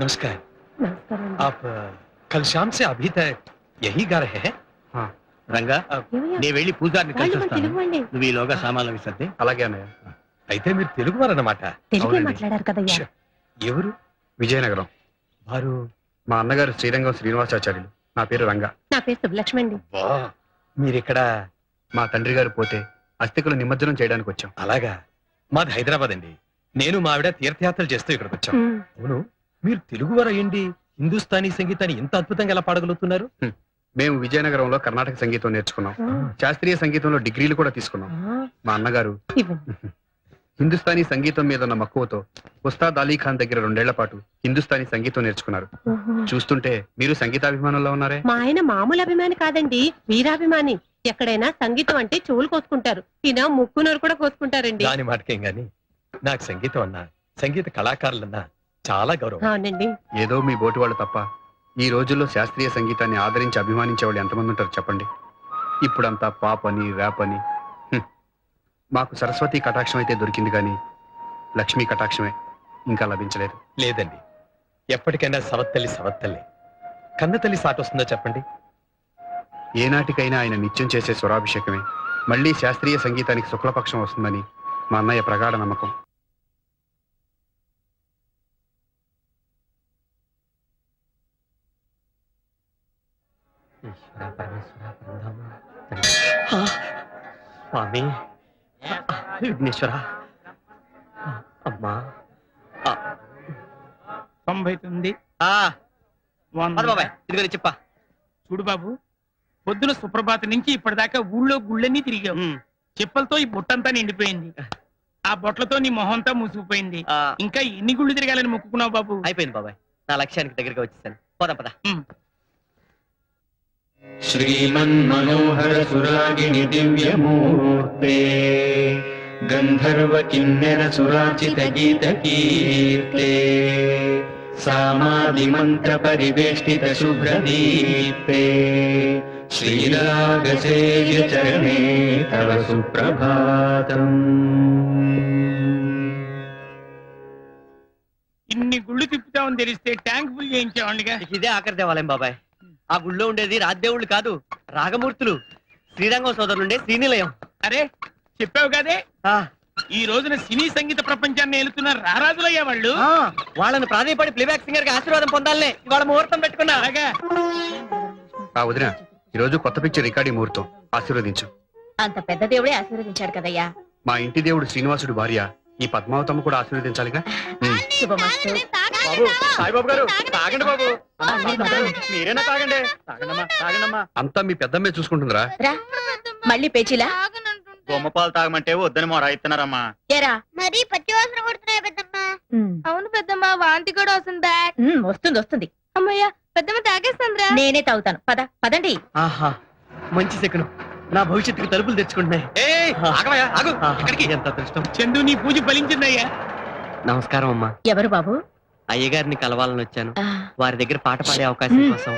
नमस्कार। आप कल शाम से अभी तक यही गा रहे हैं? हाँ। రంగా నేను వెళ్ళి పూజారిని కలిసి వస్తాను. నువ్వు ఈలోగా సామాన్లు విసర్ది. అలాగే అన్నయ్య. అయితే మీరు తెలుగు వారన్నమాట. తెలుగే మాట్లాడారు కదయ్యా. ఎవరు? విజయనగరం. వారు మా అన్నగారు శ్రీరంగం శ్రీనివాసాచార్యులు. నా పేరు రంగా. నా పేరు సుబ్బలక్ష్మి అండి. మీరిక్కడ మా తండ్రి గారు పోతే అస్థికులు నిమజ్జనం చేయడానికి వచ్చాం. అలాగా. మాది హైదరాబాద్ అండి. నేను మా ఆవిడ తీర్థయాత్రలు చేస్తూ ఇక్కడికి వచ్చాం. అవును, మీరు తెలుగు వారు అయ్యండి హిందుస్థానీ సంగీతాన్ని ఇంత అద్భుతంగా ఎలా పాడగలుగుతున్నారు? మేము విజయనగరంలో కర్ణాటక సంగీతం నేర్చుకున్నాం. శాస్త్రీయ సంగీతంలో డిగ్రీలు కూడా తీసుకున్నాం. మా అన్నగారు హిందుస్థానీ సంగీతం మీద ఉన్న మక్కువతో ఉస్తాద్ అలీ ఖాన్ దగ్గర 2 ఏళ్ల పాటు హిందుస్థానీ సంగీతం నేర్చుకున్నారు. చూస్తుంటే మీరు సంగీతాభిమానంలో ఉన్నారే. మా ఆయన మామూలు అభిమాని కాదండి, వీరాభిమాని. ఎక్కడైనా సంగీతం అంటే చెవులు కోసుకుంటారు, ఈయన ముక్కునోరు కూడా కోసుకుంటారండి. దాని మాటకేం గాని నాకు సంగీతం అన్నా సంగీత కళాకారులన్నా చాలా గౌరవం. అవునండి. ఏదో మీ బోటి వాళ్ళు తప్ప ఈ రోజుల్లో శాస్త్రీయ సంగీతాన్ని ఆదరించి అభిమానించే వాళ్ళు ఎంతమంది ఉంటారు చెప్పండి. ఇప్పుడంతా పాప్ అని ర్యాప్ అని. మాకు సరస్వతి కటాక్షం అయితే దొరికింది కానీ లక్ష్మీ కటాక్షమే ఇంకా లభించలేదు. లేదండి, ఎప్పటికైనా సవత్తల్లి కన్నతల్లి సాట వస్తుందో చెప్పండి. ఏనాటికైనా ఆయన నిత్యం చేసే స్వరాభిషేకమే మళ్లీ శాస్త్రీయ సంగీతానికి శుక్లపక్షం వస్తుందని మా అన్నయ్య ప్రగాఢ నమ్మకం. స్వామి విఘ్నేశ్వర అమ్మా 99 చెప్ప చూడు బాబు, పొద్దున సుప్రభాతం నుంచి ఇప్పటిదాకా ఊళ్ళో గుళ్ళన్నీ తిరిగావు. చెప్పలతో ఈ బుట్టంతా నిండిపోయింది. ఆ బొట్లతో నీ మొహంతా మూసుకుపోయింది. ఇంకా ఎన్ని గుళ్ళు తిరగాలని మొక్కుకున్నావు బాబు? అయిపోయింది బాబాయ్, నా లక్ష్యానికి దగ్గరగా వచ్చేసాను. పోదాం పద. శ్రీమన్మనోహర సురాగిణి దివ్యమూర్తే గంధర్వ కిన్నెర సురాచిత గీత కీర్తే సామాది మంత్ర పరివేష్టిత శుభ్రదీప్తే శ్రీరాగ సేవ్య చరణే తవ సుప్రభాతం. ఇన్ని గుళ్ళు తిప్పుతామని తెలిస్తే ట్యాంక్ ఫుల్ చేయించావండిగా. ఇదే ఆఖరి దేవాలయం బాబాయ్. ఆ గుళ్ళో ఉండేది రాజదేవుళ్ళు కాదు, రాగమూర్తులు. శ్రీరంగం సోదరులుండే శ్రీనిలయం. అరే చెప్పావు కదే, ఈ రోజున సినీ సంగీత ప్రపంచాన్ని ఏలుతున్న రారాజులయ్యా వాళ్ళు. వాళ్ళని ప్రాధాన్యపడి ప్లేబ్యాక్ సింగర్ గా ఆశీర్వాదం పొందాలనే ఇవాళ ముహూర్తం పెట్టుకున్నా. అలాగా వదిన, ఈ రోజు కొత్త పిక్చర్ రికార్డింగ్ ముహూర్తం. ఆశీర్వదించు. అంత పెద్ద దేవుడే ఆశీర్వదించాడు కదయ్యా. మా ఇంటి దేవుడు శ్రీనివాసుడు భార్య ఈ పద్మావతమ్మ కూడా ఆశీర్వదించాలిగా. శుభమస్తు. సాయిబాబు గారు తాగండి బాబు. మీరేనా తాగండి. తాగండమ్మా. అంతా మీ పెద్దమ్మే చూసుకుంటుందిరా. మళ్ళీ పేచీలా? బొమ్మపాలు తాగమంటే వద్దని మా రాయిస్తున్నారమ్మా. ఏరా మరి పచ్చి వాసన కొడుతున్నాయి పెద్దమ్మ. అవును పెద్దమ్మ, వాంతి కూడా వస్తుంది. వస్తుంది. అమ్మయ్య, పెద్దమ్మ తాగేస్తుందిరా. నేనే తాగుతాను. పదండి. ఆహా, మంచి శకునం. నా భవిష్యత్తుకు తలుపులు తెచ్చుకుంటున్నాయి. ఎంత అదృష్టం. చందు, నీ పూజ ఫలించిందయ్యా. నమస్కారం అమ్మా. ఎవరు బాబు? అయ్యగారిని కలవాలని వచ్చాను. వారి దగ్గర పాట పాడే అవకాశం కోసం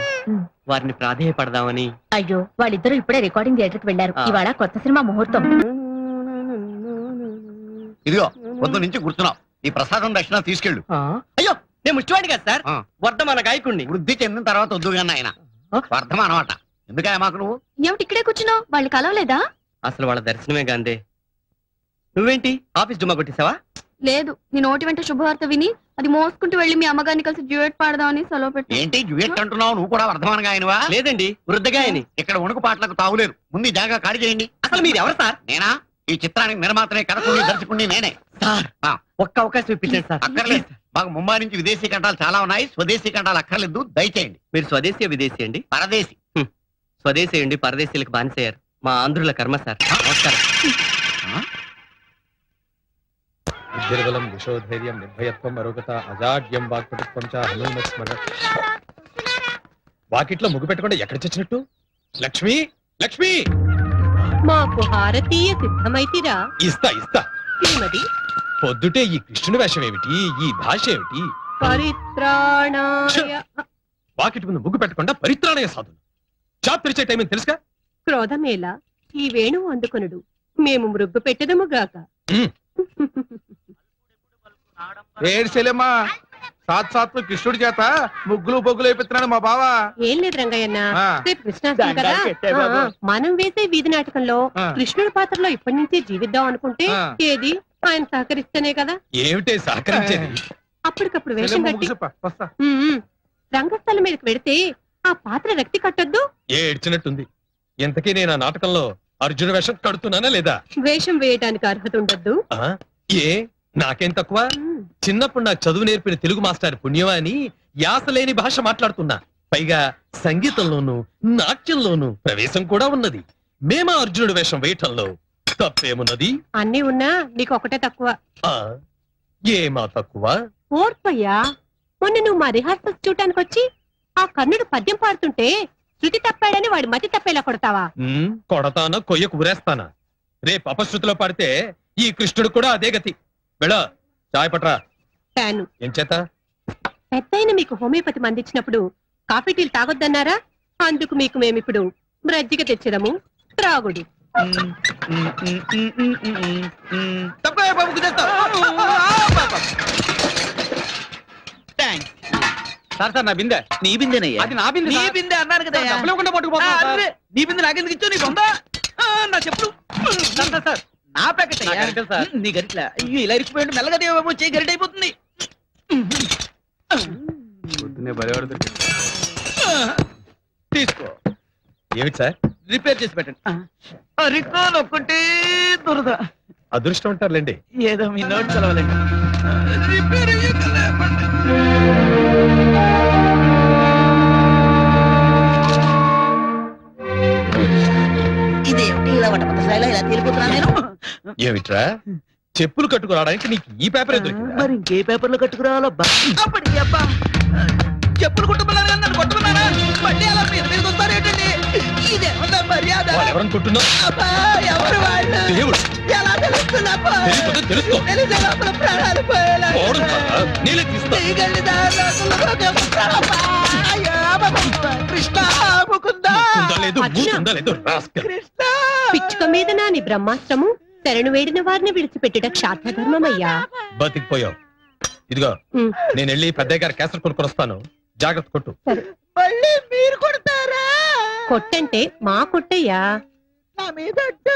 వారిని ప్రాధేయపడదామని. అయ్యో, వాళ్ళిద్దరూ ఇప్పుడే రికార్డింగ్ థియేటర్కి వెళ్లారు. ఇవాళ కొత్త సినిమా ముహూర్తం. ఇదిగో పొద్దు నుంచి కూర్చున్నావు. ఈ ప్రసాదం దక్షిణ తీసుకెళ్ళు. అయ్యో, నేను ముష్టివాడి కదా సార్, వర్ధమాన గాయకుణ్ణి. వృద్ధి చెందిన తర్వాత వద్దుగాన్న ఆయన వర్ధమాన అనమాట. ఎందుకయ్యా మాకు నువ్వు? ఏమిటి ఇక్కడే కూర్చున్నావు? వాళ్ళు కలవలేదా? అసలు వాళ్ళ దర్శనమే గాందే. నువ్వేంటి ఆఫీస్ డుమ్మా కొట్టేసావా? లేదు, నీ నోటి వెంట శుభవార్త విని అది మోసుకుంటూ వెళ్లి మీ అమ్మగారిని కలిసి డ్యూయట్ పాడదామని సెలవు పెట్టి. ఏంటి డ్యూయట్ అంటున్నావు? నువ్వు కూడా వర్ధమానగా ఆయనవా? లేదండి, వృద్ధగాయని. ఇక్కడ ఉణుకు పాటలకు తావులేరు. ముందు ఈ జాగా ఖాళీ చేయండి. అసలు మీరు ఎవరు సార్? నేనా? ఈ చిత్రానికి నిర్మాతనే, కథకుని, దర్శకుని నేనే. సార్ ఒక్క అవకాశం ఇప్పించండి సార్. అక్కర్లేదు. మాకు ముంబై నుంచి విదేశీ కంఠాలు చాలా ఉన్నాయి. స్వదేశీ కంఠాలు అక్కర్లేదు, దయచేయండి. మీరు స్వదేశీ విదేశీ అండి? పరదేశీ. స్వదేశీ అండి, పరదేశీలకు బానిసయ్యారు. మా ఆంధ్రుల కర్మ సార్. నమస్కారం. నిర్బలం విశోధైర్యం నిర్భయత్వం అరోగత అజాడ్యం వాక్పటుత్వం చ హనుమస్మర. వాకిట్లో ముగ్గు పెట్టకుండా ఎక్కడ చచ్చినట్టు? లక్ష్మి, లక్ష్మి, మాకు హారతీయ సిద్ధమైతిరా. ఇస్తా. శ్రీమతి, పొద్దుటే ఈ కృష్ణుని వేషం ఏమిటి? ఈ భాష ఏమిటి? పరిత్రాణాయ. వాకిటి ముందు ముగ్గు పెట్టకుండా పరిత్రాణయ సాధులు. జాబ్ తెరిచే టైం తెలుసుగా. క్రోధమేలా, ఈ వేణువు అందుకొనుడు, మేము మృగ్గు పెట్టదముగాక. ఏడ్చెలేమ్మా, సాత్ కృష్ణుడి చేత ముగ్గులు బొగ్గులు వేపిస్తున్నాడు మా బావ. ఏం లేదు రంగయ్యన్న, ఆ. రేపు కృష్ణాష్టమి కదా, మనం వేసే వీధి నాటకంలో ఆ. కృష్ణుడి పాత్రలో ఇప్పటి నుంచే జీవిద్దాం అనుకుంటే ఆ. ఏది ఆయన సహకరిస్తేనే కదా. ఏమిటే సహకరించేది? అప్పటికప్పుడు వేషం కట్టి వస్తా. రంగస్థలం మీదకి వెడితే ఆ పాత్ర రక్తి కట్టొద్దు. ఏడ్చినట్టుంది. ఇంతకీ నేను ఆ నాటకంలో అర్జున వేషం కడుతున్నానా లేదా? వేషం వేయటానికి అర్హత ఉండద్దు. ఆ? ఏ నాకేం తక్కువ? చిన్నప్పుడు నాకు చదువు నేర్పిన తెలుగు మాస్టర్ పుణ్యమా అని యాస లేని భాష మాట్లాడుతున్నా. పైగా సంగీతంలోను నాట్యంలోను ప్రవేశం కూడా ఉన్నది. మేమా అర్జునుడి వేషం వేయటంలో తప్పేమున్నది? అన్నీ ఉన్నా నీకు ఒకటే తక్కువ. ఆ ఏమా తక్కువ? ఓర్పయ్యా, మొన్న నువ్వు మా రిహార్సల్స్ చూడటానికి వచ్చి ఆ కర్ణుడు పద్యం పాడుతుంటే శృతి తప్పాడని వాడి మతి తప్పేలా కొడతావా? కొడతానా కొయ్యకు ఉరేస్తానా? రేపు అపశృతిలో పాడితే ఈ కృష్ణుడు కూడా అదే గతి. వెళ్ళ చాయ్ పట్రా. తాను ఏం చేత? పెద్దయిన మీకు హోమియోపతి మందించినప్పుడు కాఫీ టీలు తాగొద్దన్నారా? అందుకు మీకు మేమిప్పుడు బ్రజ్జిగ తెచ్చదము, త్రాగుడి. సార్ నా బిందె. నీ బిందెనయ్యా? అది నా బిందె. నీ బిందె అన్నాను కదా. డబ్బులు ఇవ్వకుండా పట్టుకుపోతున్నా సార్. నీ బిందె నాకెందుకు ఇచ్చావు? నీకు ఉందా? నా చెప్పులు సార్ నా ప్యాకెట్ నా గరిటెలు సార్. నీ గరిట్లా? అయ్యో, ఇలా ఇరికిపోయింది. మెల్లగా దేవేమో చేయి, గరిట అయిపోతుంది. పొద్దున్నే బలివాడు దొరికాడు. తీసుకో, ఏమిటి సార్? రిపేర్ చేసి పెట్టండి. రికాల్ ఒక్కటే దురద. అదృష్టం ఉంటారులేండి. ఏదో మీ నోట్ చదవాలండి. రిపేర్ అయ్యాక ఇదేమిటి ఇలా వటపట్టసాయిలా ఇలా తేలిపోతున్నా నేను? ఏమిట్రా? చెప్పులు కట్టుకురావడానికి నీకు ఈ పేపర్ ఎందుకు? మరి ఇంకే పేపర్లో కట్టుకురావాలో అప్పటికి అబ్బా. చెప్పులు కుట్టుకున్నాను కానీ నన్ను కొట్టుకున్నారా? మళ్ళీ అలా మీరు మీద వస్తారు ఏంటండి? ఇదేమన్నా మర్యాద? ఎవరనుకుంటున్నావు? అబ్బా, ఎవరు వాళ్ళు? దేవుడు. ఎలా తెలుస్తుందబ్బా? తెలియకపోతే తెలుసుకో. తెలిసే లోపల ప్రాణాలు పోయేలా. పోవడం కాదా? నేనే తీస్తా. తీగల్ని దారిలోకి వస్తారబ్బా. అయ్యో, అబ్బబ్బబ్బ. కృష్ణ ముకుంద. ఉందా లేదు, మూతుందా లేదు, రాస్కల్. కృష్ణ. పిచ్చుక మీద నాని బ్రహ్మాస్త్రము శరణు వేడిన వారిని విడిచిపెట్టుట క్షాత్రధర్మమయ్యా. బతికిపోయావు. ఇదిగో నేను వెళ్ళి పెద్దయ్య గారి క్యాసెట్ కొనుక్కొని వస్తాను. జాగ్రత్త కొట్టు. మళ్ళీ మీరు కొడతారా? కొట్టంటే మా కొట్టయ్యా. నా మీద అడ్డు.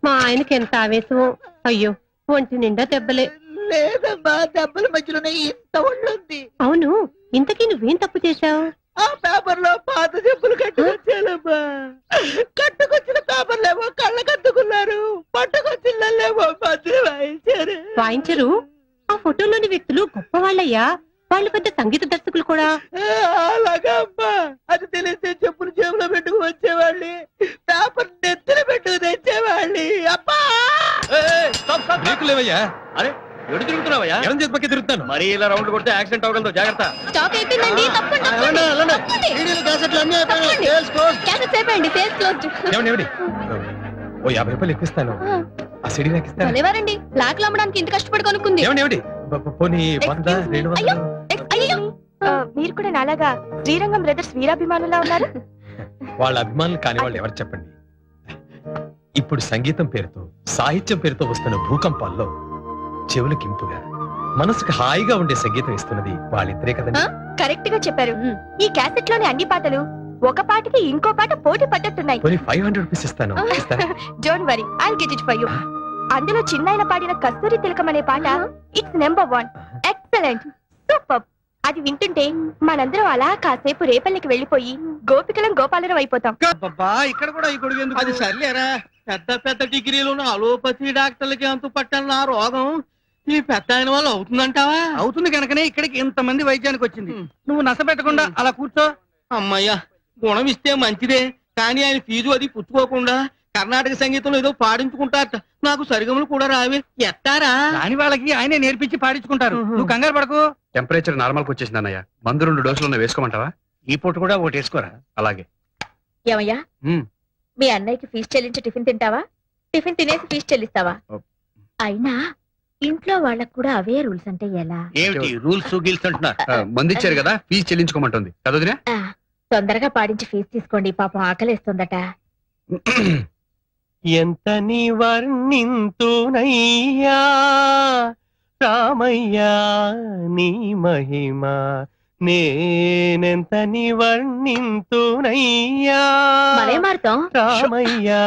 మా ఆయనకి ఎంత ఆవేశమో. అయ్యో, ఒంటి నిండా దెబ్బలే. లేదమ్మా, దెబ్బల మధ్యలోనే ఇంత ఒళ్ళుంది. అవును, ఇంతకీ నువ్వేం తప్పు చేశావు? ఆ పేపర్ లో పాత చెప్పులు కట్టుకొచ్చానమ్మా. కట్టుకొచ్చిన పేపర్లేమో కళ్ళకద్దుకున్నారు, పట్టుకొచ్చిళ్ళేమో మధ్య వాయించారు. వాయించరు? ఆ ఫోటోలోని వ్యక్తులు గొప్పవాళ్ళయ్యా. వాళ్ళు పెద్ద సంగీత దర్శకులు కూడా. అలాగా అమ్మా, అది తెలిస్తే చెప్పులు జేబులో పెట్టుకు వచ్చేవాళ్ళి, పేపర్ నెత్తిన పెట్టుకు తెచ్చేవాళ్ళి. అబ్బా, బ్రేకులేవయ్యా? అరే ఎడు తిరుగుతున్నావయ్యా? ఎడం చేతి పక్క తిరుగుతాను. మరి ఇలా రౌండ్ కొడితే యాక్సిడెంట్ అవ్వగలదు, జాగ్రత్త. స్టాక్ అయిపోయిందండి. తప్పకుండా క్యాసెట్స్ అయిపోయింది. Sales closed. ఏమండి ఓ 50 రూపాయలు ఎక్కువిస్తాను. ఆ సిడి నాకు ఇస్తాను. భలేవారండి, బ్లాక్ లో అమ్మడానికి ఇంత కష్టపడి కొనుక్కుంది. ఏమండి పోనీ 100, 200. అయ్యో, మీరు కూడా నాలాగా శ్రీరంగం బ్రదర్స్ వీరాభిమానులా ఉన్నారు. వాళ్ళ అభిమానులు కాని వాళ్ళు ఎవరు చెప్పండి? ఇప్పుడు సంగీతం పేరుతో సాహిత్యం పేరుతో వస్తున్న భూకంపాల్లో చెవులకు ఇంపుగా మనసుకు హాయిగా ఉండే సంగీతం ఇస్తున్నది వాళ్ళిద్దరే కదండి. కరెక్ట్ గా చెప్పారు. ఈ క్యాసెట్ లోని అన్ని పాటలు ఒక పాటకి ఇంకో పాట పోటీ పడ్డట్టున్నాయి. పోనీ 500 రూపీస్ ఇస్తాను. Don't worry, I'll get it for you. అందులో చిన్నాయన పాడిన కస్తూరి తిలకం అనే పాట ఇట్స్ నెంబర్ 1. Excellent, super. అది వింటుంటే మనందరం అలా కాసేపు రేపల్లికి వెళ్లిపోయి గోపికలం గోపాలరం అయిపోతాం. ఇక్కడ కూడా ఈ గొడుగు ఎందుకు? అది సర్లేరా. పెద్ద పెద్ద డిగ్రీలు అలోపతి డాక్టర్లకి అంతు పట్టాలి నా రోగం. ఈ పెద్ద ఆయన వల్ల అవుతుందంటావా? అవుతుంది కనుకనే ఇక్కడికి ఇంతమంది వైద్యానికి వచ్చింది. నువ్వు నస పెట్టకుండా అలా కూర్చో. అమ్మయ్యా, గుణం ఇస్తే మంచిదే, కానీ ఆయన ఫీజు అది పుచ్చుకోకుండా కర్ణాటక సంగీతంలో ఏదో పాడించుకుంటారట. నాకు సరిగములు కూడా రావే. ఎత్తారా? దాని వాళ్ళకి ఆయనే నేర్పించి పాడించుకుంటారు. నువ్వు కంగారు పడకు. టెంపరేచర్ నార్మల్ కి వచ్చేసింది అన్నయ్య. మందు 2 డోసులు ఉన్నాయి, వేసుకోమంటావా? ఈ పూట కూడా ఒకటి వేసుకోరా. అలాగే. ఏమయ్యా, మీ అన్నయ్యకి ఫీజు చెల్లించి టిఫిన్ తింటావా? టిఫిన్ తినేసి ఫీజు చెల్లిస్తావా? అయినా ఇంట్లో వాళ్ళకు కూడా అవే రూల్స్ అంటే ఎలా? ఏమిటి రూల్స్ గిల్స్ అంటున్నా? మందు ఇచ్చారు కదా, ఫీజు చెల్లించుకోమంటుంది కదొదినా? తొందరగా పాడించి ఫీజు తీసుకోండి, పాపం ఆకలేస్తుందట. ఎంత నీ వర్ణింతునయ్యా రామయ్యా నీ మహిమ నేనెంతని వర్ణింతునయ్యా మరే మారుతాం రామయ్యా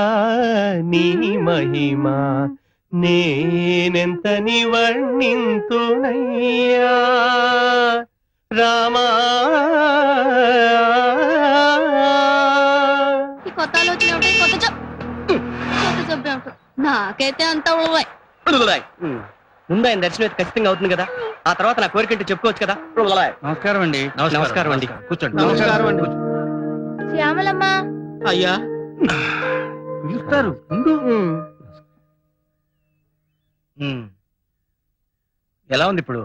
నీ మహిమ నేనెంతని వర్ణింతునయ్యా రామా ఈ కొత్త ఆలోచన ఏమిటి? కొత్త జబ్బు ఏమిటి? నాకైతే అంత ఉడవాయి. ముందు ఆయన దర్శనం అయితే ఖచ్చితంగా అవుతుంది కదా, ఆ తర్వాత నా కోరికంటే చెప్పుకోవచ్చు కదా. నమస్కారం అండి. నమస్కారం అండి. కూర్చోండి. నమస్కారం అండి. శ్యామలమ్మ అయ్యా పిలుస్తారు. ఎలా ఉంది ఇప్పుడు?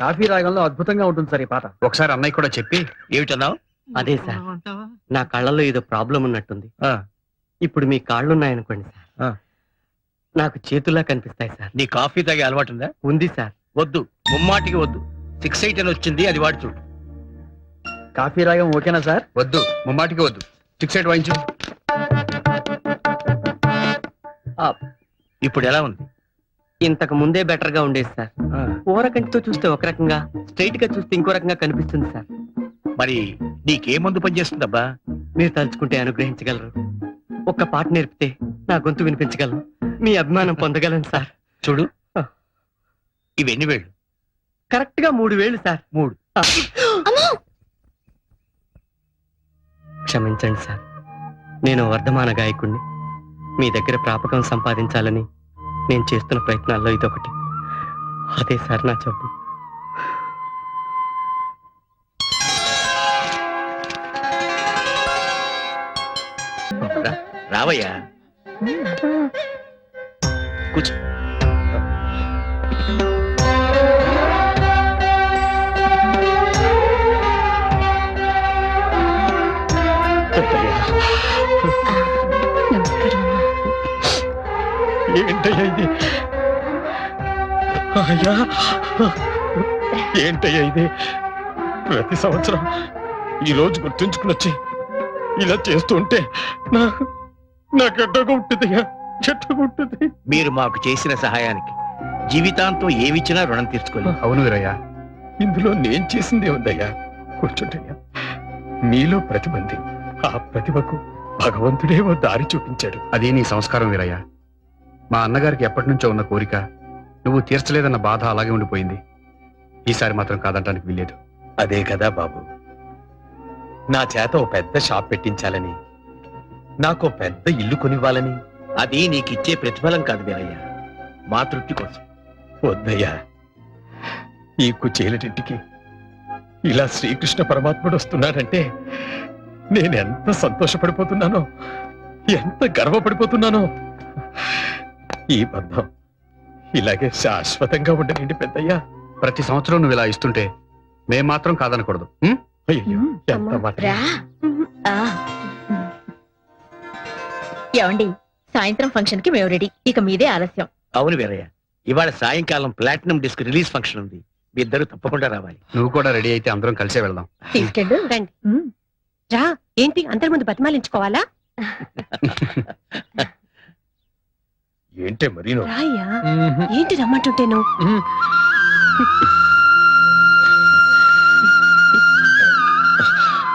కాఫీ రాగంలో అద్భుతంగా ఉంటుంది సార్ ఈ పాట. ఒకసారి అన్నయ్య కూడా చెప్పి. ఏమిటన్నావు? అదే సార్, నా కళ్ళలో ఏదో ప్రాబ్లం ఉన్నట్టుంది. ఇప్పుడు మీ కాళ్ళున్నాయనుకోండి సార్, నాకు చేతుల్లా కనిపిస్తాయి సార్. నీ కాఫీ తాగే అలవాటు ఉందా? ఉంది సార్. వద్దు, ముమ్మాటికి వద్దు. 6-8 అని వచ్చింది, అది వాడి చూడు. కాఫీ రాగం ఓకేనా సార్? వద్దు, ముమ్మాటికి వద్దు. 6-8 వాయించు. ఇప్పుడు ఎలా ఉంది? ఇంతకు ముందే బెటర్ గా ఉండేది సార్. కూర కంటితో చూస్తే ఒక రకంగా, స్ట్రైట్ గా చూస్తే ఇంకో రకంగా కనిపిస్తుంది సార్. మరి నీకే మందు పనిచేస్తుందబ్బా? మీరు తలుచుకుంటే అనుగ్రహించగలరు. ఒక్క పాట నేర్పితే నా గొంతు వినిపించగలను, మీ అభిమానం పొందగలను సార్. చూడు, ఇవెన్ని వేళ్ళు? కరెక్ట్ గా 3 వేళ్ళు సార్. 3. క్షమించండి సార్, నేను వర్ధమాన గాయకుణ్ణి. మీ దగ్గర ప్రాపకం సంపాదించాలని నేను చేస్తున్న ప్రయత్నాల్లో ఇదొకటి. అదే సార్ నా జబ్బు. రావయ్యా, కూర్చో. ఏంటయ్యా ఇది? అయ్యా ఏంటయ్యా ఇది? ప్రతి సంవత్సరం ఈ రోజు గుర్తుంచుకుని వచ్చి ఇలా చేస్తూ ఉంటే నాకు ఎట్టగా ఉంటుందయ్యా, ఎట్టగా ఉంటుంది. మీరు మాకు చేసిన సహాయానికి జీవితాంతం ఏమిచ్చినా రుణం తీర్చుకోలేదు. అవును వీరయ్య. ఇందులో నేను చేసిందే ఉందయ్యా. కూర్చుంటయ్యా. మీలో ప్రతిభ ఉంది. ఆ ప్రతిభకు భగవంతుడే ఓ దారి చూపించాడు. అది నీ సంస్కారం వీరయ్య. మా అన్నగారికి ఎప్పటి నుంచో ఉన్న కోరిక నువ్వు తీర్చలేదన్న బాధ అలాగే ఉండిపోయింది. ఈసారి మాత్రం కాదంటానికి వీల్లేదు. అదే కదా బాబు, నా చేత ఓ పెద్ద షాప్ పెట్టించాలని, నాకు పెద్ద ఇల్లు కొనివ్వాలని. అది నీకిచ్చే ప్రతిఫలం కాదు వీరయ్య, మా తృప్తి కోసం. వద్దయ్యా, ఈ కుచేలటింటికి ఇలా శ్రీకృష్ణ పరమాత్ముడు వస్తున్నాడంటే నేనెంత సంతోషపడిపోతున్నానో, ఎంత గర్వపడిపోతున్నానో. ఈ బంధం ఇలాగే శాశ్వతంగా ఉండనండి పెద్దయ్యా. ప్రతి సంవత్సరం నువ్వు ఇలా ఇస్తుంటే మేం మాత్రం కాదనకూడదు. అయ్యో, ఎంత మాట. ఏమండి, సాయంత్రం ఫంక్షన్ కి మేము రెడీ, ఇక మీదే ఆలస్యం. అవును వీరయ్య, ఇవాళ సాయంకాలం ప్లాటినం డిస్క్ రిలీజ్ ఫంక్షన్ ఉంది, మీ ఇద్దరు తప్పకుండా రావాలి. నువ్వు కూడా రెడీ అయితే అందరం కలిసే వెళ్దాం. తీసుకెళ్ళు. రండి. రా, ఏంటి అందరి ముందు బతిమాలించుకోవాలా? ఏంటే మరి రాయ్యా, ఏంటి రమ్మంటుంటేను?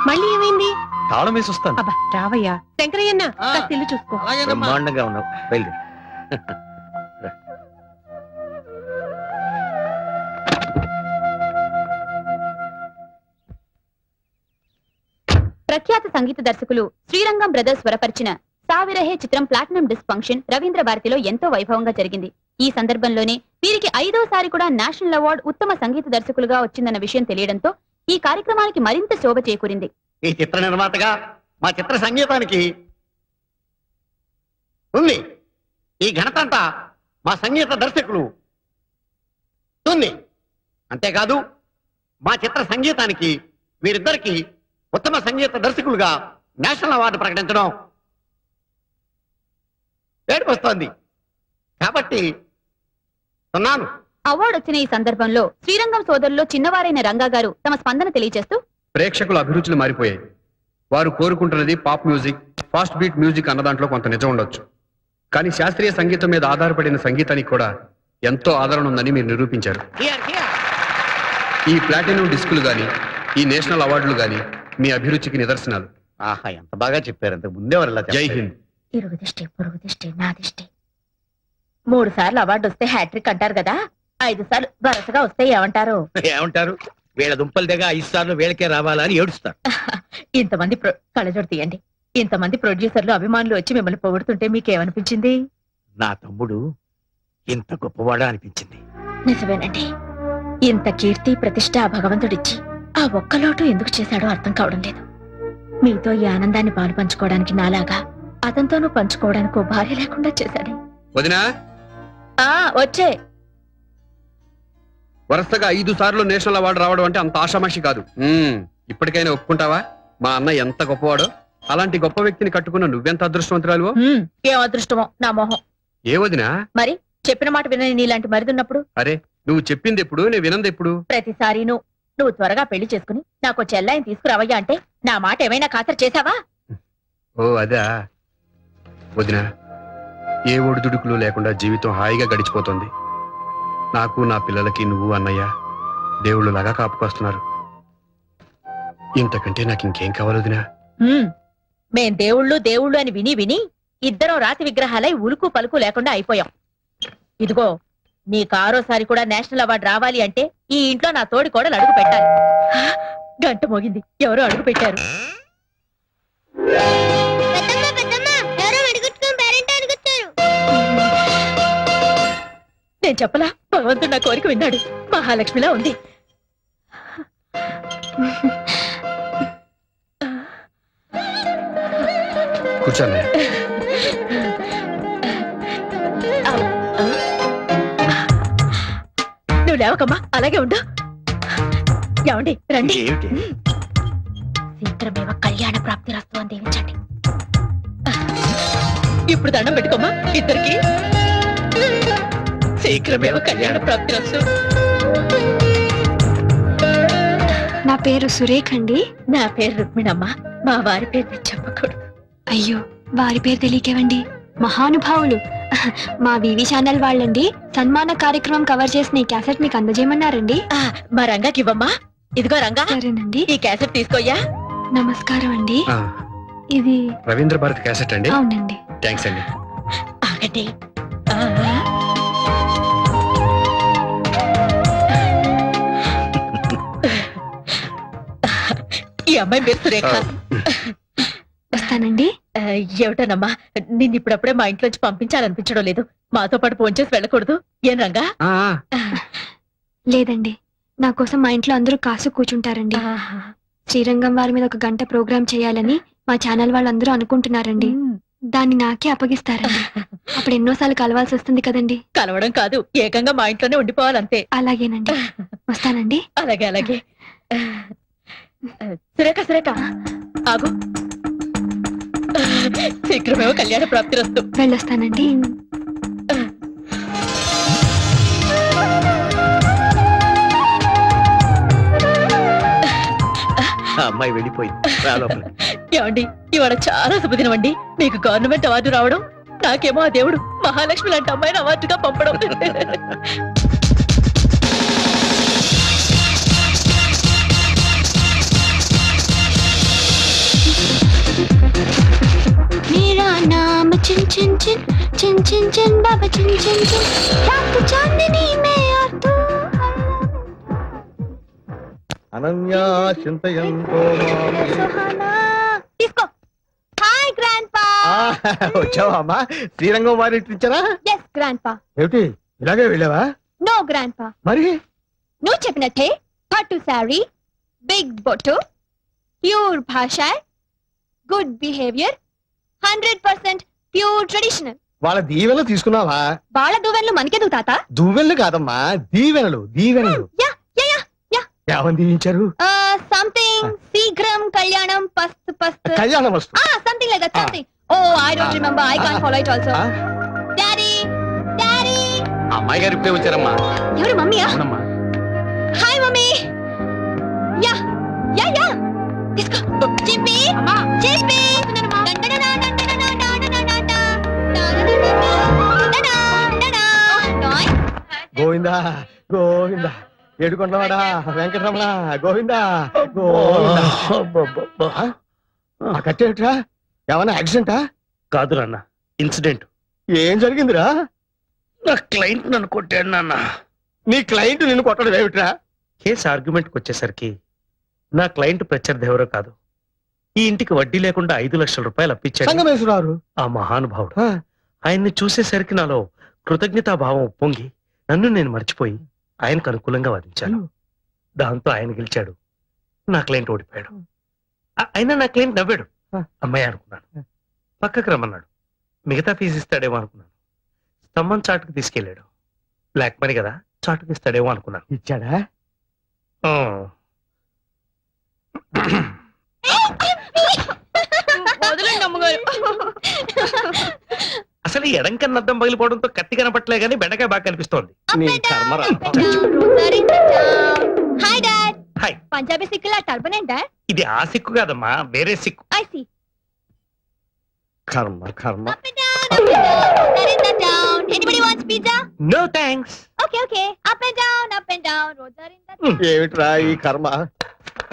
మళ్ళీ ఏమైంది? తాళం వేసి వస్తాను. అబ్బా రావయ్యా. శంకరయ్యన్న కాస్త ఇల్లు చూసుకో. బ్రహ్మాండంగా ఉన్నావు, బయలుదేరు. ప్రఖ్యాత సంగీత దర్శకులు శ్రీరంగం బ్రదర్స్ స్వరపరిచిన సావిరహే చిత్రం ప్లాటినం డిస్క్ ఫంక్షన్ రవీంద్ర భారతిలో ఎంతో వైభవంగా జరిగింది. ఈ సందర్భంలోనే వీరికి 5వసారి కూడా నేషనల్ అవార్డు ఉత్తమ సంగీత దర్శకులుగా వచ్చిందన్న విషయం తెలియడంతో ఈ కార్యక్రమానికి మరింత శోభ చేకూరింది. ఈ చిత్ర నిర్మాతగా మా చిత్ర సంగీతానికి ఉంది. ఈ ఘనత అంతా మా సంగీత దర్శకులు ఉంది. అంతేకాదు మా చిత్ర సంగీతానికి వీరిద్దరికి ఉత్తమ సంగీత దర్శకులుగా నేషనల్ అవార్డు ప్రకటించడం ఏడుపొస్తోంది. కాబట్టి ఉన్నాను. అవార్డు వచ్చిన ఈ సందర్భంలో శ్రీరంగం సోదరుల్లో చిన్నవారైన రంగా గారు తమ స్పందన తెలియజేస్తూ, ప్రేక్షకుల అభిరుచులు మారిపోయాయి. వారు కోరుకుంటున్నది pop music, fast beat music అన్న దాంట్లో కొంత నిజం ఉండొచ్చు. కానీ శాస్త్రీయ సంగీతం మీద ఆధారపడిన సంగీతానికి కూడా ఎంతో ఆదరణ ఉందని మీరు నిరూపించారు. ఈ ప్లాటినం డిస్కులు గాని, ఈ నేషనల్ అవార్డులు గాని మీ అభిరుచికి నిదర్శనాలు. ఆహా, ఎంత బాగా చెప్పారు. అంత ముందే జై హింద్. ఇరుగు దిష్టి పొరుగు దిష్టి నా దిష్టి 3 సార్లు అవార్డు వస్తే హ్యాట్రిక్ అంటారు కదా, 5 సార్లు వరుసగా వస్తే ఏమంటారు? ఏమంటారు? వీళ్ళ దుంపల దగ్గర 5 సార్లు వీళ్ళకే రావాలని ఏడుస్తారు. ఇంతమంది కళ్ళజోడు తీయండి. ఇంతమంది ప్రొడ్యూసర్లు అభిమానులు వచ్చి మిమ్మల్ని పొగుడుతుంటే మీకేమనిపించింది? నా తమ్ముడు ఇంత గొప్పవాడా అనిపించింది. నిజమేనండి. ఇంత కీర్తి ప్రతిష్ట ఆ భగవంతుడిచ్చి ఆ ఒక్క లోటు ఎందుకు చేశాడో అర్థం కావడం లేదు. మీతో ఈ ఆనందాన్ని పాలు పంచుకోవడానికి నాలాగా అతనితోనూ పంచుకోవడానికి ఓ భార్య లేకుండా చేశాడే. వదినా, వచ్చే వరుసగా 5 సార్లు నేషనల్ అవార్డు రావడం అంటే అంత ఆషామాషి కాదు. ఇప్పటికైనా ఒప్పుకుంటావా మా అన్న ఎంత గొప్పవాడో? అలాంటి గొప్ప వ్యక్తిని కట్టుకున్న నువ్వెంత అదృష్టవంతురాలువో. ఏం అదృష్టమో నా మొహం. ఏ వదినా? మరి చెప్పిన మాట వినని నీలాంటి మరిదున్నప్పుడు? అరే, నువ్వు చెప్పింది ఎప్పుడు, నేను వినంది ఎప్పుడు? ప్రతిసారి నువ్వు త్వరగా పెళ్లి చేసుకుని నాకు చెల్లాయిని తీసుకురావయ్యా అంటే నా మాట ఏమైనా ఖాతరు చేశావా? ఓ అదా వదినా, ఏ ఒడిదుడుకులు లేకుండా జీవితం హాయిగా గడిచిపోతుంది. నాకు నా పిల్లలకి నువ్వు అన్నయ్య దేవుళ్ళలాగా కాపుకొస్తున్నారు. ఇంతకంటే నాకు ఇంకేం కావాలి వదినా? మేం దేవుళ్ళు అని విని విని ఇద్దరం రాతి విగ్రహాలై ఉలుకు పలుకు లేకుండా అయిపోయాం. ఇదిగో నీ 6వ కూడా నేషనల్ అవార్డు రావాలి అంటే ఈ ఇంట్లో నా తోడి కోడలు అడుగు పెట్టాలి. గంట మోగింది, ఎవరో అడుగు పెట్టారు. నేను చెప్పలా, భగవంతుడు నా కోరిక విన్నాడు. మహాలక్ష్మిలా ఉంది. కూర్చోండి. నువ్వు లేవకమ్మా, అలాగే ఉండు. ఏమండి రండి. శీఘ్రమేవ కళ్యాణ ప్రాప్తి రస్తు అని దీవించండి. ఇప్పుడు దండం పెట్టుకోమ్మా ఇద్దరికి. శీఘ్రమేవ కళ్యాణ ప్రాప్తి రస్తు. నా పేరు సురేఖ్ అండి. నా పేరు రుక్మిణమ్మ. మా వారి పేరు నేను చెప్పకూడదు. అయ్యో, వారి పేరు తెలియకేవండి. మహానుభావులు. మా వివి ఛానల్ వాళ్ళండి సన్మాన కార్యక్రమం కవర్ చేసిన ఈ క్యాసెట్ మీకు అందజేయమన్నారండి. మా రంగాకి ఇవ్వమ్మా. ఇదిగో రంగా, సరేనండి. ఈ క్యాసెట్ తీసుకోయ్యా. నమస్కారం అండి. ఆ, ఇది రవీంద్ర భారతి క్యాసెట్ అండి. అవునండి. థ్యాంక్స్ అండి. ఆగండి. ఈ అమ్మాయి పేరు సురేఖ. వస్తానండి. ఏమిటోనమ్మా, నిన్ను ఇప్పుడప్పుడే మా ఇంట్లోంచి పంపించాలనిపించడం లేదు. మాతో పాటు ఫోన్ చేసి వెళ్ళకూడదు ఏం రంగా? లేదండి, నా కోసం మా ఇంట్లో అందరూ కాసు కూర్చుంటారండి. శ్రీరంగం వారి మీద 1 గంట ప్రోగ్రామ్ చేయాలని మా ఛానల్ వాళ్ళందరూ అనుకుంటున్నారండి. దాన్ని నాకే అప్పగిస్తారండి. అప్పుడు ఎన్నోసార్లు కలవాల్సి వస్తుంది కదండి. కలవడం కాదు, ఏకంగా మా ఇంట్లోనే ఉండిపోవాలంతే. అలాగేనండి, వస్తానండి. అలాగే అలాగే. సురేఖ సురేఖ ఆగు. శీఘ్రమేమో కళ్యాణ ప్రాప్తి రస్తు. వెళ్ళొస్తానండి. అమ్మాయి వెళ్ళిపోయింది. ఏమండి, ఇవాళ చాలా శుభదినం అండి. మీకు గవర్నమెంట్ అవార్డు రావడం, నాకేమో ఆ దేవుడు మహాలక్ష్మి లాంటి అమ్మాయిని అవార్డుగా పంపడం. मेरा नाम चिन चिन चिन चिन चिन चिन बाबा चिन चिन चिन रात चांदनी में और तू అనన్యా చింతయంతో सुहाना इसको हाय ग्रैंडपा. వచ్చావా అమ్మా? శ్రీరంగం వారి ఇచ్చారా? yes grandpa. ఏమిటి ఇలాగే వెళ్ళావా? no grandpa. మరి నువ్వు చెప్పినట్టే పట్టు సారీ, బిగ్ బొట్టు, ప్యూర్ భాష, గుడ్ బిహేవియర్, 100% ప్యూర్ ట్రెడిషనల్. వాళ్ళ దీవెనలు తీసుకున్నావా? వాళ్ళ దువ్వెనలు మనకెందుకు తాత? దువ్వెనలు కాదమ్మా, దీవెనలు దీవెనలు. Yeah yeah yeah yeah. ఏమని దీవించారు? సంథింగ్ శీఘ్రం కళ్యాణం పస్తు పస్తు. కళ్యాణం వస్తు. Something like that. Something. Oh I don't remember. I can't follow it also. Daddy daddy. అమ్మాయి గారు ఇప్పుడే వచ్చారమ్మా. ఎవరు? మమ్మీయా? అవునమ్మా. Hi mummy. Yeah yeah yeah. తీసుకో. చిప్పి చిప్పి గోవిందా గోవిందా ఏడుకొండవాడా వెంకటరమణ గోవిందా గోవిందా ఆ కట్టేట్రా ఏమన్నా యాక్సిడెంటా? కాదు నాన్న, ఇన్సిడెంట్. ఏం జరిగిందిరా? నా క్లయింట్ నన్ను కొట్టాడు నాన్న. నీ క్లయింట్ నిన్ను కొట్టడం ఏమిట్రా? కేసు ఆర్గ్యుమెంట్కి వచ్చేసరికి నా క్లయింట్ ప్రత్యర్థి ఎవరో కాదు, ఈ ఇంటికి వడ్డీ లేకుండా 5 లక్షల రూపాయలు అప్పించాడు సంగమేశ్వరారు. ఆ మహానుభావుడు. ఆయన్ని చూసేసరికి నాలో కృతజ్ఞతాభావం పొంగి నన్ను నేను మర్చిపోయి ఆయనకు అనుకూలంగా వాదించాను. దాంతో ఆయన గెలిచాడు, నా క్లయింట్ ఓడిపోయాడు. అయినా నా క్లయింట్ నవ్వాడు. అమ్మాయి అనుకున్నాను. పక్కకు రమ్మన్నాడు. మిగతా ఫీజు ఇస్తాడేమో అనుకున్నాను. స్తంభం చాటుకు తీసుకెళ్ళాడు. బ్లాక్ మనీ కదా, చాటుకు ఇస్తాడేమో అనుకున్నాను. ఇచ్చాడా? ఆ. అసలు ఈ ఎడం కన్నా అద్దం పగిలిపోవడంతో కత్తి కనపట్లే గానీ బెండకాయ బాగా కనిపిస్తోంది. నీ కర్మరా. Hi dad. హాయ్. పంజాబీ సిక్కులా టర్బన్ ఏంటా? ఇది ఆ సిక్కు కాదమ్మా, వేరే సిక్కు. I see. కర్మ కర్మ. Up and down, up and down. Narendra down. Anybody wants pizza? No thanks. Okay, okay. Up and down, up and down. Roads are in the ఏమిట్రా ఈ కర్మ?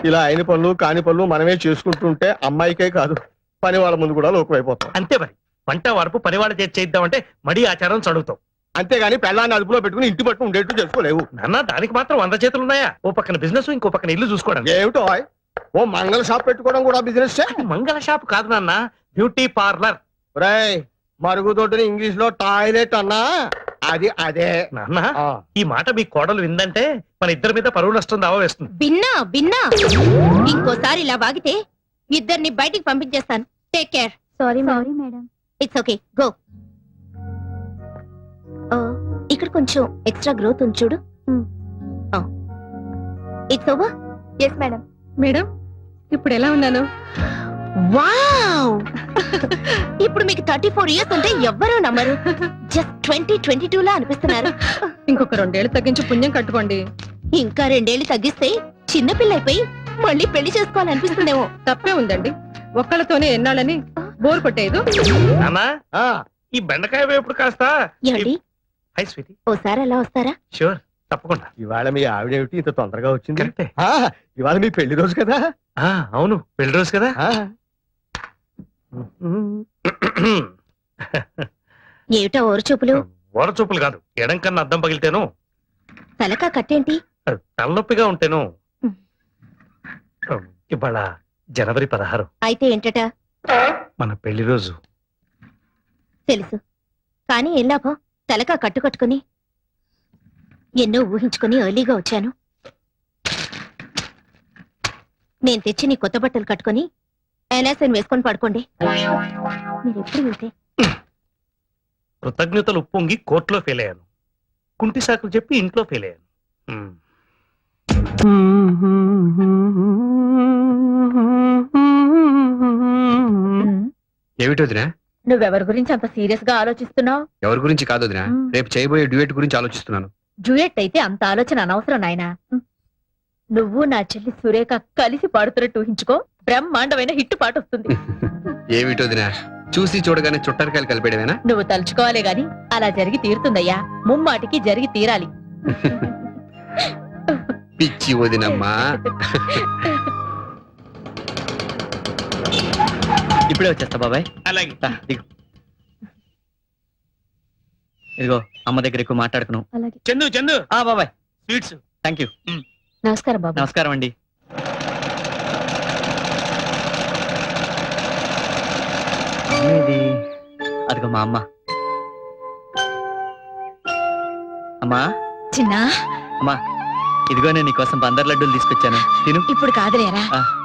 ఇలా అయిన పనులు కాని పనులు మనమే చేసుకుంటుంటే అమ్మాయికే కాదు పని వాళ్ళ ముందు కూడా లోకమైపోతాం. అంతే మరి. వంట వరపు పనివాళ్ళ చేతి చేద్దామంటే మడి ఆచారం చదువుతాం. అంతేగాని పెళ్ళాన్ని అదుపులో పెట్టుకుని ఇంటి పట్టు ఉండేట్టు చేసుకోలేవు. నాన్న దానికి మాత్రం 100 చేతులు ఉన్నాయా? ఓ పక్కన బిజినెస్, ఇంకో పక్కన ఇల్లు చూసుకోవడం. ఏమిటో ఓ మంగళ షాప్ పెట్టుకోవడం కూడా బిజినెస్. మంగళ షాప్ కాదు నాన్న, బ్యూటీ పార్లర్. రాయ్ మరుగుదొడ్డిని ఇంగ్లీష్ లో టాయిలెట్ అన్నా అది అదే. నాన్న ఈ మాట మీ కోడలు విందంటే మన ఇద్దరి మీద పరువు నష్టం దావా వేస్తుంది. విన్నా విన్నా ఇంకోసారి ఇలా వాగితే ఇద్దరిని బయటికి పంపించేస్తాను. Take care. Sorry madam. It's okay, go. ఇక్కడ కొంచెం ఎక్స్ట్రా గ్రోత్ ఉంది చూడు. It's over. Yes madam. Madam ఇప్పుడు ఎలా ఉన్నాను? వావ్! ఇప్పుడు మీకు 34 ఇయర్స్ ఉంటే ఎవ్వరూ నమ్మరు. జస్ట్ 2022 లా అనిపిస్తున్నారు. ఇంకొక 2 ఏళ్ళు తగ్గించి పుణ్యం కట్టుకోండి. ఇంకా 2 ఏళ్ళు తగ్గిస్తే చిన్నపిల్ల అయిపోయి మళ్ళీ పెళ్లి చేసుకోవాలనిపిస్తుందేమో. తప్పే ఉందండి, ఒక్కళ్ళతోనే ఎన్నాళ్ళని బోర్ కొట్టేదు. నాన్న ఈ బెండకాయ వేపుడు కాస్త. ఏమండి హై స్వీటీ. ఓసారి అలా వస్తారా? షూర్, తప్పకుండా. ఇవాళ మీ ఆవిడేమిటి ఇంత తొందరగా వచ్చింది? కరెక్టే. ఇవాళ మీ పెళ్లి రోజు కదా? అవును, పెళ్లి రోజు కదా. ఏమిటా ఓరు చూపులు? ఓర చూపులు కాదు, ఎడం కన్నా అద్దం పగిలితేను, తలకా కట్టేంటి? తలనొప్పిగా ఉంటేను. ఇవాళ జనవరి 16. అయితే ఏంటట? మన పెళ్లి రోజు. తెలుసు, కానీ ఏం లాభం? తలకా కట్టుకట్టుకుని ఎన్నో ఊహించుకుని ఎర్లీగా వచ్చాను. నేను తెచ్చి నీ కొత్త బట్టలు కట్టుకుని ఎలాసన్ వేసుకొని పడుకోండి. మీరు ఎప్పుడు వెళ్తే కృతజ్ఞతలు ఉప్పొంగి కోర్టులో ఫెయిల్ అయ్యాను. కుంటి సాకులు చెప్పి ఇంట్లో ఫెయిల్ అయ్యాను. ఏమిటి వదినా? నువ్వెవరి గురించి అంత సీరియస్ గా ఆలోచిస్తున్నావు? ఎవరి గురించి కాదు వదినా, రేపు చేయబోయే డ్యూయట్ గురించి ఆలోచిస్తున్నాను. జూయెట్ అయితే అంత ఆలోచన అనవసరం నాయనా. నువ్వు నా చెల్లి సురేఖ కలిసి పాడుతున్నట్టు ఊహించుకో, బ్రహ్మాండమైన హిట్ పాట వస్తుంది. ఏమిటి వదినా, చూసి చూడగానే చుట్టరికాయలు కలిపేయడమేనా? నువ్వు తలుచుకోవాలే గాని అలా జరిగి తీరుతుందయ్యా. ముమ్మాటికి జరిగి తీరాలి. పిచ్చి వదినమ్మా. ఇప్పుడే వచ్చేస్తా బాబాయ్. అలాగే. దిగు. ఇదిగో అమ్మ దగ్గర ఎక్కువ మాట్లాడుకును. చందు చందు బాబాయ్. స్వీట్స్. Thank you. నమస్కారం బాబు. నమస్కారం అండి. అదిగో మా అమ్మ. అమ్మా చిన్నా, అమ్మా ఇదిగో నేను నీకోసం బందర్ లడ్డూలు తీసుకొచ్చాను, తిను. ఇప్పుడు కాదులేరా,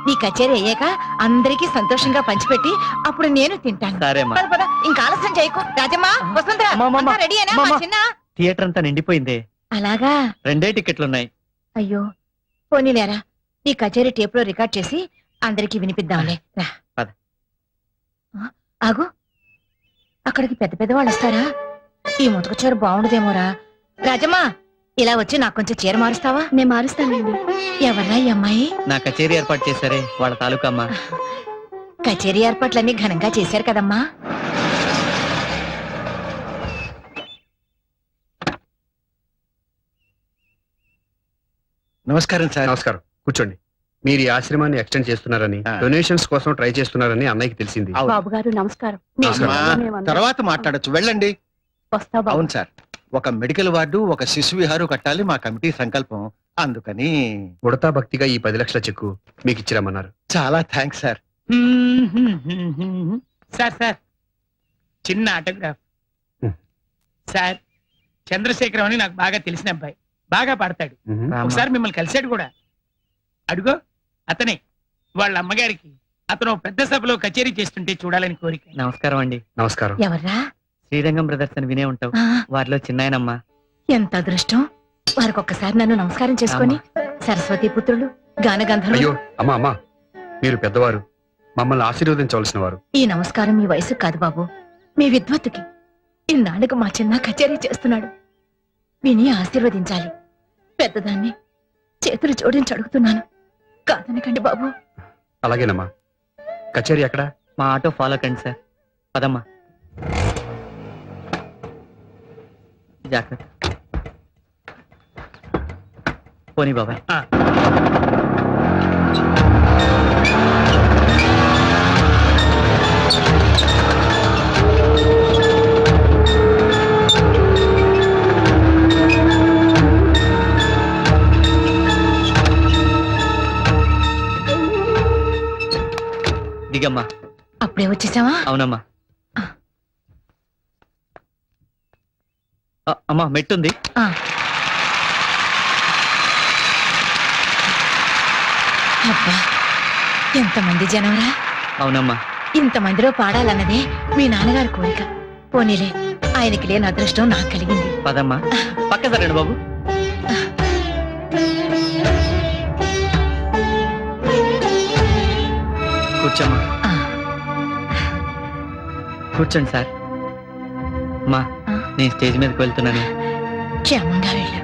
నీ కచేరీ అయ్యాక అందరికీ సంతోషంగా పంచిపెట్టి అప్పుడు నేను తింటాను. సరే అమ్మా. పద పద, ఇంకా ఆలస్యం చేయకు. రాజమ్మా, వసుంధరా, అంతా రెడీయేనా? మా చిన్న థియేటర్ అంతా నిండిపోయిందే. అలాగా? 2 టికెట్లున్నాయి. అయ్యో, పోనీలేరా, ఈ కచేరీ టేప్ లో రికార్డ్ చేసి అందరికి వినిపిద్దాంలే. రా. పద. ఆగు, అక్కడికి పెద్ద పెద్ద వాళ్ళు వస్తారా? ఈ ముతకచోరు బాగుండదేమోరా. రాజమ్మా, ఇలా వచ్చి నాకు కొంచెం చీర మారుస్తావా? నేను మారుస్తానండి. ఎవర్రా ఈ అమ్మాయి? నా కచేరీ ఏర్పాటు చేశారే వాళ్ళ తాలూకా అమ్మ. కచేరీ ఏర్పాట్లన్నీ ఘనంగా చేశారు కదమ్మా. నమస్కారం సార్. నమస్కారం, కూర్చోండి. మీరు ఈ ఆశ్రమాన్ని ఎక్స్టెండ్ చేస్తున్నారని, డొనేషన్స్ కోసం ట్రై చేస్తున్నారని అన్నయ్యకి తెలిసింది. బాబు గారు నమస్కారం. తర్వాత మాట్లాడొచ్చు, వెళ్ళండి. వస్తా బాబు. అవును సార్, ఒక మెడికల్ వార్డు, ఒక శిశు విహారు కట్టాలి మా కమిటీ సంకల్పం. అందుకని ఉడతా భక్తిగా ఈ 10 లక్షల చెక్కు మీకు ఇచ్చిరమ్మన్నారు. చాలా థ్యాంక్స్ సార్. సార్ సార్ చిన్న ఆటోగ్రాఫ్. సార్ చంద్రశేఖరం అని నాకు బాగా తెలిసిన అబ్బాయి, బాగా పాడతాడు. ఒకసారి మిమ్మల్ని కలిశాడు కూడా. అడుగో అతనే. వాళ్ళ అమ్మగారికి అతను పెద్ద సభలో కచేరీ చేస్తుంటే చూడాలని కోరిక. నమస్కారం అండి. నమస్కారం. ఎవర్రా? శ్రీరంగం బ్రదర్స్ అని వినే ఉంటావు. ఆ, వారిలో చిన్నాయనమ్మ. ఎంత అదృష్టం. వారికి ఒక్కసారి నన్ను నమస్కారం చేసుకొని సరస్వతి పుత్రులు గానగంధర్వులు. అయ్యో అమ్మా అమ్మా, మీరు పెద్దవారు, మమ్మల్ని ఆశీర్వదించవలసిన వారు. ఈ నమస్కారం మీ వయసు కాదు బాబు, మీ విద్వత్తుకి. ఇన్నాళ్ళకు మా చిన్న కచేరీ చేస్తున్నాడు, విని ఆశీర్వదించాలి. పెద్దదాన్ని చేతులు జోడించి అడుగుతున్నాను, కాదనకండి బాబు. అలాగేనమ్మా. కచేరీ ఎక్కడ? మా ఆటో ఫాలో కండి సార్. పదమ్మా. జాగ్రత్త. పోనీ బాబాయ్. దిగమ్మా. అప్పుడే వచ్చేసావా? అవునమ్మా. అమ్మా మెట్టుంది. ఆ. అబ్బా, ఎంతమంది జనవరా. అవునమ్మా. ఇంతమందిలో పాడాలన్నదే మీ నాన్నగారి కోరిక. పోనీలే, ఆయనకి లేని అదృష్టం నాకు కలిగింది. పదమ్మా. పక్క సరండి బాబు. కూర్చోమ్మా. ఆ, కూర్చోండి సార్. అమ్మా ఆ. నేను స్టేజ్ మీదకి వెళ్తున్నాను. క్షేమంగా వెళ్ళు.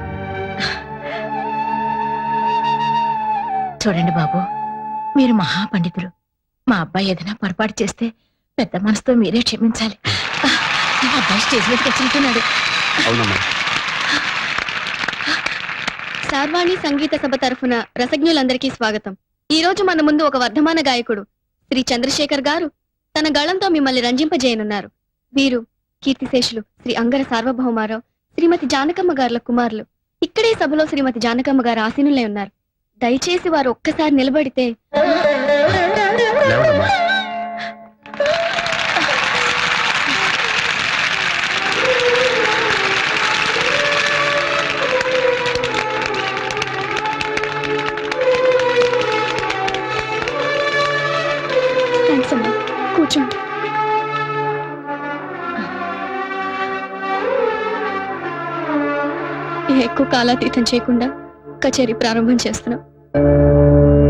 చూడండి బాబు, మీరు మహాపండితులు. మా అబ్బాయి ఏదైనా పొరపాటు చేస్తే పెద్ద మనసుతో మీరే క్షమించాలి. అబ్బాయి స్టేజ్ మీదకి వచ్చినట్టున్నాడు. అవునమ్మా. సార్వాణి సంగీత సభ తరఫున రసజ్ఞులందరికీ స్వాగతం. ఈ రోజు మన ముందు ఒక వర్ధమాన గాయకుడు శ్రీ చంద్రశేఖర్ గారు తన గళంతో మిమ్మల్ని రంజింపజేయనున్నారు. వీరు కీర్తిశేషులు శ్రీ అంగర సార్వభౌమారావు, శ్రీమతి జానకమ్మ గారుల కుమారులు. ఇక్కడే సభలో శ్రీమతి జానకమ్మ గారు ఆసీనులై ఉన్నారు. దయచేసి వారు ఒక్కసారి నిలబడితే. లేవనమ్మా. థాంక్స్ అమ్మా, కూర్చోండి. ఎక్కువ కాలాతీతం చేయకుండా కచేరీ ప్రారంభం చేస్తున్నాం.